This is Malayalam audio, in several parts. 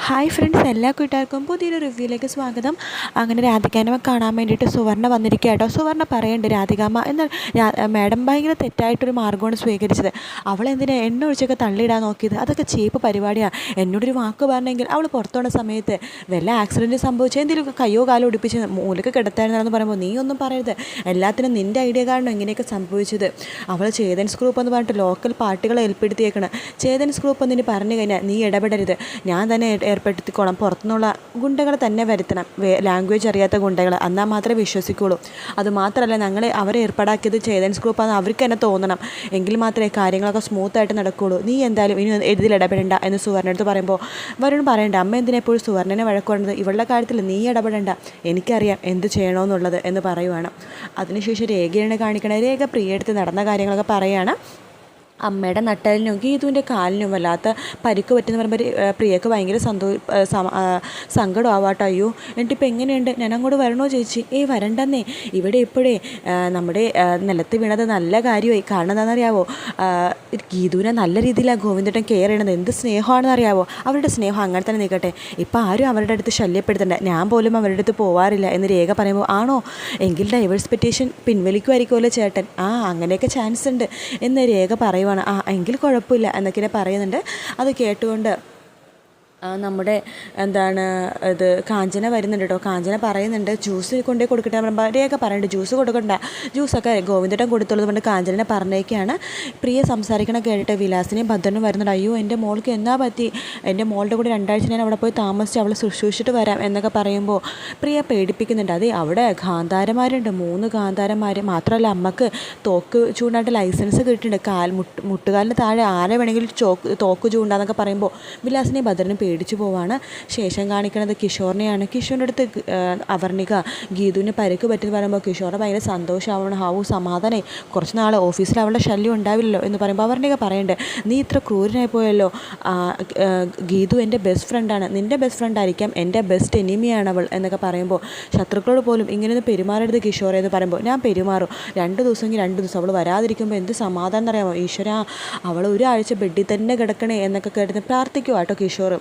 ഹായ് ഫ്രണ്ട്സ്, എല്ലാ കൂട്ടുകാർക്കും പുതിയൊരു റിവ്യൂയിലേക്ക് സ്വാഗതം. അങ്ങനെ രാധികാമ്മ കാണാൻ വേണ്ടിയിട്ട് സുവർണ്ണ വന്നിരിക്കുക കേട്ടോ. സുവർണ്ണ പറയുന്നുണ്ട്, രാധികാമ്മ എന്നാൽ മാഡം ഭയങ്കര തെറ്റായിട്ടൊരു മാർഗ്ഗമാണ് സ്വീകരിച്ചത്. അവളെന്തിനാ എണ്ണ ഒഴിച്ചൊക്കെ തള്ളിയിടാൻ നോക്കിയത്? അതൊക്കെ ചീപ്പ് പരിപാടിയാണ്. എന്നോടൊരു വാക്ക് പറഞ്ഞെങ്കിൽ അവൾ പുറത്തുപോകുന്ന സമയത്ത് വല്ല ആക്സിഡൻറ്റ് സംഭവിച്ചാൽ എന്തെങ്കിലും കയ്യോ കാലോ ഒടിപ്പിച്ച് മൂലക്ക് കിടത്താനെന്ന് പറയുമ്പോൾ നീ ഒന്നും പറയരുത്. എല്ലാത്തിനും നിൻ്റെ ഐഡിയ കാരണം ഇങ്ങനെയൊക്കെ സംഭവിച്ചത്. അവൾ ചേതൻസ് ഗ്രൂപ്പ് എന്ന് പറഞ്ഞിട്ട് ലോക്കൽ പാർട്ടികളെ ഏൽപ്പെടുത്തിയേക്കണം. ചേതൻസ് ഗ്രൂപ്പ് എന്ന് പറഞ്ഞു കഴിഞ്ഞാൽ നീ ഇടപെടരുത്, ഞാൻ തന്നെ ഏർപ്പെടുത്തിക്കോളാം. പുറത്തുനിന്നുള്ള ഗുണ്ടകളെ തന്നെ വരുത്തണം, ലാംഗ്വേജ് അറിയാത്ത ഗുണ്ടകൾ, എന്നാൽ മാത്രമേ വിശ്വസിക്കുകയുള്ളൂ. അതുമാത്രമല്ല, ഞങ്ങളെ അവരെ ഏർപ്പാടാക്കിയത് ചേതൻസ് ഗ്രൂപ്പാണെന്ന് അവർക്ക് തന്നെ തോന്നണം, എങ്കിൽ മാത്രമേ കാര്യങ്ങളൊക്കെ സ്മൂത്തായിട്ട് നടക്കുകയുള്ളൂ. നീ എന്തായാലും ഇനി ഇതിൽ ഇടപെടേണ്ട എന്ന് സുവർണ്ണടുത്ത് പറയുമ്പോൾ വരുൺ പറയണ്ട, അമ്മ എന്തിനെപ്പോഴും സുവർണ്ണനെ വഴക്കുകൊണ്ടത്? ഇവളുടെ കാര്യത്തിൽ നീ ഇടപെടേണ്ട, എനിക്കറിയാം എന്ത് ചെയ്യണമെന്നുള്ളത് എന്ന് പറയുവാണ്. അതിനുശേഷം രേഖയാണ് കാണിക്കണത്. രേഖ പ്രിയടുത്ത് നടന്ന കാര്യങ്ങളൊക്കെ പറയുകയാണ്. അമ്മയുടെ നട്ടലിനും ഗീതുവിൻ്റെ കാലിനും വല്ലാത്ത പരിക്ക് പറ്റുന്ന പറയുമ്പോൾ പ്രിയക്ക് ഭയങ്കര സങ്കടമാവാട്ടോ. അയ്യോ എന്നിട്ടിപ്പോൾ എങ്ങനെയുണ്ട്, ഞാൻ അങ്ങോട്ട് വരണോ ചേച്ചി? വരണ്ടെന്നേ, ഇവിടെ ഇപ്പോഴേ നമ്മുടെ നിലത്ത് വീണത് നല്ല കാര്യമായി. കാരണം എന്താണെന്നറിയാവോ, ഗീതുവിനെ നല്ല രീതിയിലാണ് ഗോവിന്ദേട്ടൻ കെയർ ചെയ്യണത്. എന്ത് സ്നേഹമാണെന്ന് അറിയാവോ? അവരുടെ സ്നേഹം അങ്ങനെ തന്നെ നിൽക്കട്ടെ. ഇപ്പം ആരും അവരുടെ അടുത്ത് ശല്യപ്പെടുത്തണ്ട, ഞാൻ പോലും അവരുടെ അടുത്ത് പോവാറില്ല എന്ന് രേഖ പറയുമ്പോൾ, ആണോ എങ്കിൽ ഡൈവേഴ്സ് പെറ്റീഷൻ പിൻവലിക്കുമായിരിക്കുമല്ലോ ചേട്ടൻ? അങ്ങനെയൊക്കെ ചാൻസ് ഉണ്ട് എന്ന് രേഖ പറയുവാണ്. എങ്കിൽ കുഴപ്പമില്ല എന്നൊക്കെ പറയുന്നുണ്ട്. അത് കേട്ടുകൊണ്ട് നമ്മുടെ ഇത് കാഞ്ചന വരുന്നുണ്ട് കേട്ടോ. കാഞ്ചന പറയുന്നുണ്ട്, ജ്യൂസ് കൊണ്ടേ കൊടുക്കട്ടെ പറയുമ്പോൾ രേഖ പറയുന്നുണ്ട്, ജ്യൂസ് കൊടുക്കണ്ട, ജ്യൂസൊക്കെ ഗോവിന്ദേട്ടൻ കൊടുത്തുള്ളത് കൊണ്ട് കാഞ്ചനെ പറഞ്ഞേക്കാണ്. പ്രിയ സംസാരിക്കണം കേട്ടിട്ട് വിലാസിനെയും ഭദ്രനും വരുന്നുണ്ട്. അയ്യോ എൻ്റെ മോൾക്ക് എന്നാ പറ്റി, എൻ്റെ മോളുടെ കൂടെ 2 ആഴ്ച ഞാൻ അവിടെ പോയി താമസിച്ച് അവളെ ശുശ്രൂഷിച്ചിട്ട് വരാം എന്നൊക്കെ പറയുമ്പോൾ പ്രിയ പേടിപ്പിക്കുന്നുണ്ട്. അതെ, അവിടെ ഗാന്ധാരന്മാരുണ്ട്, 3 ഗാന്ധാരന്മാർ. മാത്രമല്ല അമ്മക്ക് തോക്ക് ചൂണ്ടായിട്ട് ലൈസൻസ് കിട്ടിയിട്ടുണ്ട്. മുട്ടുകാലിന് താഴെ ആരെ വേണമെങ്കിലും തോക്ക് ചൂണ്ടാന്നൊക്കെ പറയുമ്പോൾ വിലാസിനെയും ഭദ്രനും പേടിച്ചു പോവാണ്. ശേഷം കാണിക്കുന്നത് കിഷോറിനെയാണ്. കിഷോറിൻ്റെ അടുത്ത് അവർണിക ഗീതുവിന് പരിക്ക് പറ്റിയെന്ന് പറയുമ്പോൾ കിഷോറിന് ഭയങ്കര സന്തോഷമാവണം. സമാധാനമായി, കുറച്ച് നാൾ ഓഫീസിൽ അവളുടെ ശല്യം ഉണ്ടാവില്ലല്ലോ എന്ന് പറയുമ്പോൾ അവർണിക പറയുന്നുണ്ട്, നീ ഇത്ര ക്രൂരനായി പോയല്ലോ, ഗീതു എൻ്റെ ബെസ്റ്റ് ഫ്രണ്ടാണ്, നിൻ്റെ ബെസ്റ്റ് ഫ്രണ്ട് ആയിരിക്കാം, എൻ്റെ ബെസ്റ്റ് എനിമിയാണ് അവൾ എന്നൊക്കെ പറയുമ്പോൾ ശത്രുക്കളോട് പോലും ഇങ്ങനെയൊന്ന് പെരുമാറരുത് കിഷോറെ എന്ന് പറയുമ്പോൾ ഞാൻ പെരുമാറും, 2 ദിവസമെങ്കിൽ 2 ദിവസം, അവൾ വരാതിരിക്കുമ്പോൾ എന്ത് സമാധാനം എന്നറിയാമോ? ഈശ്വര, അവൾ ഒരാഴ്ച ബെഡിൽ തന്നെ കിടക്കണേ എന്നൊക്കെ കേട്ട് പ്രാർത്ഥിക്കുക കേട്ടോ കിഷോർ.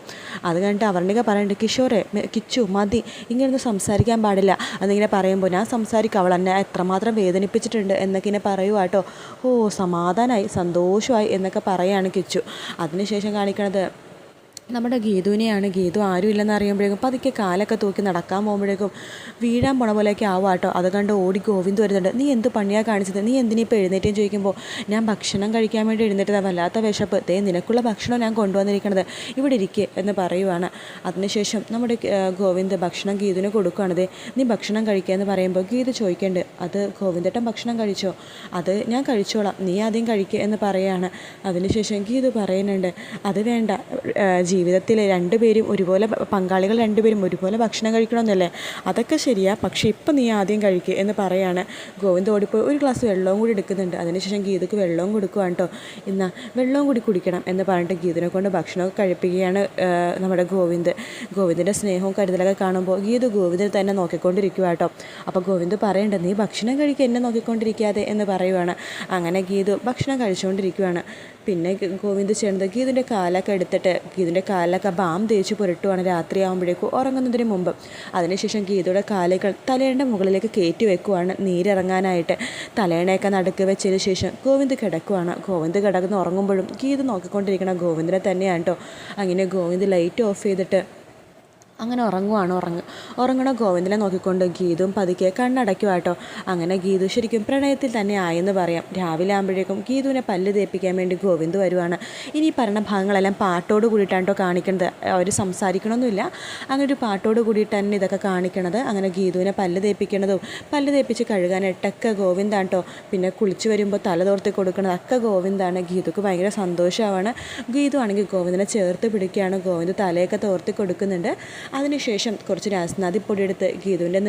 അത് കഴിഞ്ഞിട്ട് അവർണിക പറയുന്നുണ്ട്, കിഷോറെ കിച്ചു മതി, ഇങ്ങനെയൊന്നും സംസാരിക്കാൻ പാടില്ല എന്നിങ്ങനെ പറയുമ്പോൾ ഞാൻ സംസാരിക്കും, അവൾ എന്നെ എത്രമാത്രം വേദനിപ്പിച്ചിട്ടുണ്ട് എന്നൊക്കെ ഇങ്ങനെ പറയുക കേട്ടോ. സമാധാനമായി, സന്തോഷമായി എന്നൊക്കെ പറയുകയാണ് കിച്ചു. അതിനുശേഷം കാണിക്കണത് നമ്മുടെ ഗീതുവിനെയാണ്. ഗീതു ആരും ഇല്ലെന്ന് അറിയുമ്പോഴേക്കും പതുക്കെ കാലൊക്കെ തൂക്കി നടക്കാൻ പോകുമ്പോഴേക്കും വീഴാൻ പോണ പോലെയൊക്കെ ആവുക കേട്ടോ. അത് കണ്ട് ഓടി ഗോവിന്ദ് വരുന്നുണ്ട്. നീ എന്ത് പണിയാണ് കാണിച്ചത്, നീ എന്തിനിപ്പോൾ എഴുന്നേറ്റേന്ന് ചോദിക്കുമ്പോൾ ഞാൻ ഭക്ഷണം കഴിക്കാൻ വേണ്ടി എഴുന്നേറ്റതാണ്, വല്ലാത്ത വിശപ്പ്, നിനക്കുള്ള ഭക്ഷണം ഞാൻ കൊണ്ടുവന്നിരിക്കണത്, ഇവിടെ ഇരിക്കുക എന്ന് പറയുവാണ്. അതിനുശേഷം നമ്മുടെ ഗോവിന്ദ് ഭക്ഷണം ഗീതുവിന് കൊടുക്കുകയാണത്. നീ ഭക്ഷണം കഴിക്കുക എന്ന് പറയുമ്പോൾ ഗീതു ചോദിക്കേണ്ടത്, അത് ഗോവിന്ദേട്ടൻ ഭക്ഷണം കഴിച്ചോ? അത് ഞാൻ കഴിച്ചോളാം, നീ ആദ്യം കഴിക്കുക എന്ന് പറയുകയാണ്. അതിനുശേഷം ഗീതു പറയുന്നുണ്ട്, അത് വേണ്ട, ജീവിതത്തിൽ 2 പേരും ഒരുപോലെ, പങ്കാളികൾ 2 പേരും ഒരുപോലെ ഭക്ഷണം കഴിക്കണമെന്നല്ലേ, അതൊക്കെ ശരിയാ, പക്ഷേ ഇപ്പം നീ ആദ്യം കഴിക്കുക എന്ന് പറയാണ്. ഗോവിന്ദ് ഓടിപ്പോയി ഒരു ഗ്ലാസ് വെള്ളവും കൂടി എടുക്കുന്നുണ്ട്. അതിനുശേഷം ഗീതക്ക് വെള്ളവും കൊടുക്കുകയാണ് കേട്ടോ. ഇന്ന് വെള്ളവും കൂടി കുടിക്കണം എന്ന് പറഞ്ഞിട്ട് ഗീതിനെ കൊണ്ട് ഭക്ഷണമൊക്കെ കഴിപ്പിക്കുകയാണ് നമ്മുടെ ഗോവിന്ദിൻ്റെ സ്നേഹവും കരുതലൊക്കെ കാണുമ്പോൾ ഗീതു ഗോവിന്ദിനെ തന്നെ നോക്കിക്കൊണ്ടിരിക്കുക കേട്ടോ. അപ്പോൾ ഗോവിന്ദ് പറയേണ്ടത്, നീ ഭക്ഷണം കഴിക്കുക, എന്നെ നോക്കിക്കൊണ്ടിരിക്കാതെ എന്ന് പറയുവാണ്. അങ്ങനെ ഗീതു ഭക്ഷണം കഴിച്ചുകൊണ്ടിരിക്കുകയാണ്. പിന്നെ ഗോവിന്ദ് ചെയ്യുന്നത് ഗീതുവിൻ്റെ കാലൊക്കെ എടുത്തിട്ട് ഗീതുവിൻ്റെ കാലിലൊക്കെ ബാം തേച്ച് പുരട്ടുവാണ് രാത്രിയാകുമ്പോഴേക്കും ഉറങ്ങുന്നതിന് മുമ്പ്. അതിനുശേഷം ഗീതുയുടെ കാലുകൾ തലേണയുടെ മുകളിലേക്ക് കയറ്റി വെക്കുവാണ് നീരിറങ്ങാനായിട്ട്. തലേണയൊക്കെ നടുക്ക് വെച്ചതിന് ശേഷം ഗോവിന്ദ് കിടക്കുവാണ്. ഗോവിന്ദ് കിടന്ന് ഉറങ്ങുമ്പോഴും ഗീതു നോക്കിക്കൊണ്ടിരിക്കണം ഗോവിന്ദിനെ തന്നെയാണ് കേട്ടോ. അങ്ങനെ ഗോവിന്ദ് ലൈറ്റ് ഓഫ് ചെയ്തിട്ട് അങ്ങനെ ഉറങ്ങണ ഗോവിന്ദനെ നോക്കിക്കൊണ്ട് ഗീതുവും പതുക്കെ കണ്ണടയ്ക്കുക കേട്ടോ. അങ്ങനെ ഗീതു ശരിക്കും പ്രണയത്തിൽ തന്നെ ആയെന്ന് പറയാം. രാവിലെ ആകുമ്പോഴേക്കും ഗീതുവിനെ പല്ല് തേപ്പിക്കാൻ വേണ്ടി ഗോവിന്ദ് വരുവാണ്. ഇനി പറഞ്ഞ ഭാഗങ്ങളെല്ലാം പാട്ടോട് കൂടിയിട്ടാണ് കേട്ടോ കാണിക്കുന്നത്, അവർ സംസാരിക്കണമൊന്നുമില്ല, അങ്ങനെ ഒരു പാട്ടോട് കൂടിയിട്ട് തന്നെ ഇതൊക്കെ കാണിക്കണത്. അങ്ങനെ ഗീതുവിനെ പല്ല് തേപ്പിക്കണതും പല്ല് തേപ്പിച്ച് കഴുകാനായിട്ടൊക്കെ ഗോവിന്ദാണ് കേട്ടോ. പിന്നെ കുളിച്ച് വരുമ്പോൾ തല തോർത്തി കൊടുക്കണതൊക്കെ ഗോവിന്ദാണ്. ഗീതുക്ക് ഭയങ്കര സന്തോഷമാണ്. ഗീതു ആണെങ്കിൽ ഗോവിന്ദനെ ചേർത്ത് പിടിക്കുകയാണ്. ഗോവിന്ദ് തലയൊക്കെ തോർത്തി കൊടുക്കുന്നുണ്ട്. അതിനുശേഷം കുറച്ച് രാസ്നാദിപ്പൊടി എടുത്ത് ഗീതുവിൻ്റെ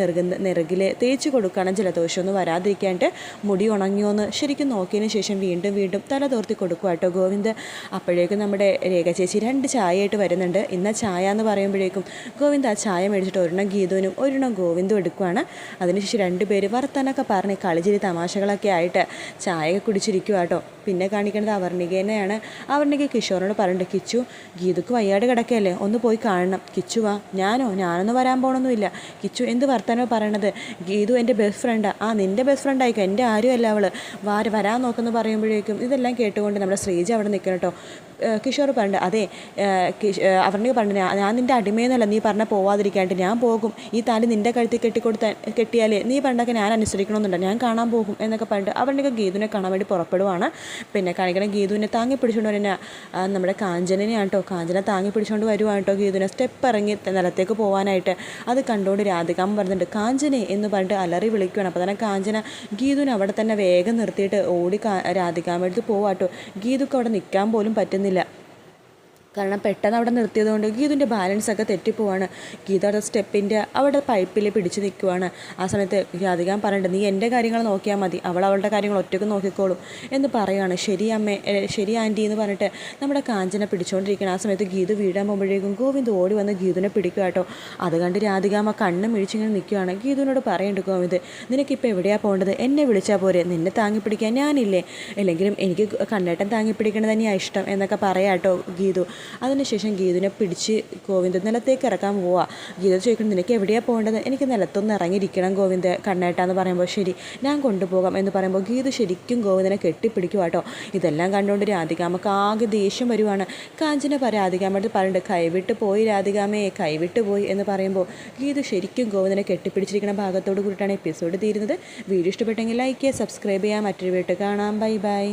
നെറുകിൽ തേച്ച് കൊടുക്കണം, ജലദോഷമൊന്നും വരാതിരിക്കാണ്ട്. മുടി ഉണങ്ങിയോന്ന് ശരിക്കും നോക്കിയതിന് ശേഷം വീണ്ടും വീണ്ടും തല തോർത്തി കൊടുക്കുക കേട്ടോ ഗോവിന്ദ്. അപ്പോഴേക്കും നമ്മുടെ രേഖ ചേച്ചി 2 ചായയായിട്ട് വരുന്നുണ്ട്. ഇന്ന ചായ എന്ന് പറയുമ്പോഴേക്കും ഗോവിന്ദ് ആ ചായ മേടിച്ചിട്ട് ഒരെണ്ണം ഗീതുവിനും ഒരെണ്ണം ഗോവിന്ദും എടുക്കുവാണ്. അതിനുശേഷം 2 പേര് വർത്തനൊക്കെ പറഞ്ഞ് കളിച്ചിരി തമാശകളൊക്കെ ആയിട്ട് ചായയൊക്കെ കുടിച്ചിരിക്കുക കേട്ടോ. പിന്നെ കാണിക്കുന്നത് അവർണികേനെയാണ്. അവർണിക കിഷോറിനോട് പറഞ്ഞിട്ട്, കിച്ചു ഗീതുക്ക് വയ്യാട് കിടക്കുകയല്ലേ, ഒന്ന് പോയി കാണണം. കിച്ചു വാ. ഞാനൊന്നും വരാൻ പോകണമെന്നില്ല. കിച്ചു എന്ത് വർത്തനോ പറയണത്? ഗീതു എൻ്റെ ബെസ്റ്റ് ഫ്രണ്ടാണ്. നിൻ്റെ ബെസ്റ്റ് ഫ്രണ്ട് ആയിക്കോ, എൻ്റെ ആരുമല്ല അവൾ. വരാൻ നോക്കുമെന്ന് പറയുമ്പോഴേക്കും ഇതെല്ലാം കേട്ടുകൊണ്ട് നമ്മുടെ ശ്രീജ അവിടെ നിൽക്കണം കേട്ടോ. കിഷോർ പറഞ്ഞു, അതെ അവർണിക പറഞ്ഞു, ഞാൻ നിൻ്റെ അടിമയെന്നല്ല, നീ പറഞ്ഞാൽ പോവാതിരിക്കാണ്ട് ഞാൻ പോകും. ഈ താലി നിൻ്റെ കഴുത്തിൽ കെട്ടിയാലേ നീ പണ്ടൊക്കെ ഞാൻ അനുസരിക്കണമെന്നുണ്ട്, ഞാൻ കാണാൻ പോകും എന്നൊക്കെ പറഞ്ഞിട്ട് അവർണിക ഗീതുവിനെ കാണാൻ വേണ്ടി പുറപ്പെടുവാണ്. പിന്നെ കാണിക്കണം ഗീതുവിനെ താങ്ങി പിടിച്ചുകൊണ്ട് വരുന്ന നമ്മുടെ കാഞ്ചനനെയാണ് കേട്ടോ. കാഞ്ചന താങ്ങി പിടിച്ചുകൊണ്ട് വരുവാണ് കേട്ടോ ഗീതുവിനെ സ്റ്റെപ്പ് ഇറങ്ങി നിലത്തേക്ക് പോകാനായിട്ട്. അത് കണ്ടുകൊണ്ട് രാധികാമ്മ പറയുന്നുണ്ട്, കാഞ്ചനെ എന്ന് പറഞ്ഞിട്ട് അലറി വിളിക്കുകയാണ്. അപ്പോൾ തന്നെ കാഞ്ചന ഗീതുവിനെ അവിടെ തന്നെ വേഗം നിർത്തിയിട്ട് ഓടി രാധികാമ്മ എടുത്ത് പോവാട്ടോ. ഗീതുക്ക് അവിടെ നിൽക്കാൻ പോലും പറ്റുന്നില്ല. കാരണം പെട്ടെന്ന് അവിടെ നിർത്തിയതുകൊണ്ട് ഗീതുവിൻ്റെ ബാലൻസൊക്കെ തെറ്റിപ്പോവാണ്. ഗീത അവിടെ സ്റ്റെപ്പിൻ്റെ അവിടെ പൈപ്പിൽ പിടിച്ച് നിൽക്കുവാണ്. ആ സമയത്ത് രാധികാൻ പറഞ്ഞിട്ട്, നീ എൻ്റെ കാര്യങ്ങൾ നോക്കിയാൽ മതി, അവളുടെ കാര്യങ്ങൾ ഒറ്റയ്ക്ക് നോക്കിക്കോളും എന്ന് പറയുകയാണ്. ശരി അമ്മേ, ശരി ആൻറ്റി എന്ന് പറഞ്ഞിട്ട് നമ്മുടെ കാഞ്ചന പിടിച്ചുകൊണ്ടിരിക്കണം. ആ സമയത്ത് ഗീതു വീഴാൻ പോകുമ്പോഴേക്കും ഗോവിന്ദ് ഓടി വന്ന് ഗീതുവിനെ പിടിക്കുക കേട്ടോ. അത് കണ്ട് രാധികാമ്മ കണ്ണ് മിഴിച്ചിങ്ങനെ നിൽക്കുകയാണ്. ഗീതുവിനോട് പറയുന്നുണ്ട് ഗോവിന്ദ്, നിനക്കിപ്പോൾ എവിടെയാണ് പോകേണ്ടത്? എന്നെ വിളിച്ചാൽ പോരെ, നിന്നെ താങ്ങി പിടിക്കാൻ ഞാനില്ലേ, അല്ലെങ്കിലും എനിക്ക് കണ്ണേട്ടൻ താങ്ങി പിടിക്കണത് തന്നെയാണ് ഇഷ്ടം എന്നൊക്കെ പറയാം കേട്ടോ ഗീതു. അതിനുശേഷം ഗീതുവിനെ പിടിച്ച് ഗോവിന്ദ് നിലത്തേക്ക് ഇറക്കാൻ പോവുക. ഗീത ചോദിക്കണം, നിനക്ക് എവിടെയാണ് പോകേണ്ടത്? എനിക്ക് നിലത്തൊന്ന് ഇറങ്ങിയിരിക്കണം ഗോവിന്ദ് കണ്ണേട്ടാന്ന് പറയുമ്പോൾ, ശരി ഞാൻ കൊണ്ടുപോകാം എന്ന് പറയുമ്പോൾ ഗീതു ശരിക്കും ഗോവിന്ദനെ കെട്ടിപ്പിടിക്കുക കേട്ടോ. ഇതെല്ലാം കണ്ടുകൊണ്ട് രാധികാമ്മക്ക് ആകെ ദേഷ്യം വരുവാണ്. കാഞ്ചന രാധികാമ്മ പറഞ്ഞിട്ട്, കൈവിട്ട് പോയി രാധികാമ്മയെ, കൈവിട്ട് പോയി എന്ന് പറയുമ്പോൾ ഗീതു ശരിക്കും ഗോവിന്ദനെ കെട്ടിപ്പിടിച്ചിരിക്കുന്ന ഭാഗത്തോട് കൂടിയിട്ടാണ് എപ്പിസോഡ് തീരുന്നത്. വീഡിയോ ഇഷ്ടപ്പെട്ടെങ്കിൽ ലൈക്ക് ചെയ്യുക, സബ്സ്ക്രൈബ് ചെയ്യുക. മറ്റൊരു വീട്ടിൽ കാണാം. Bye bye.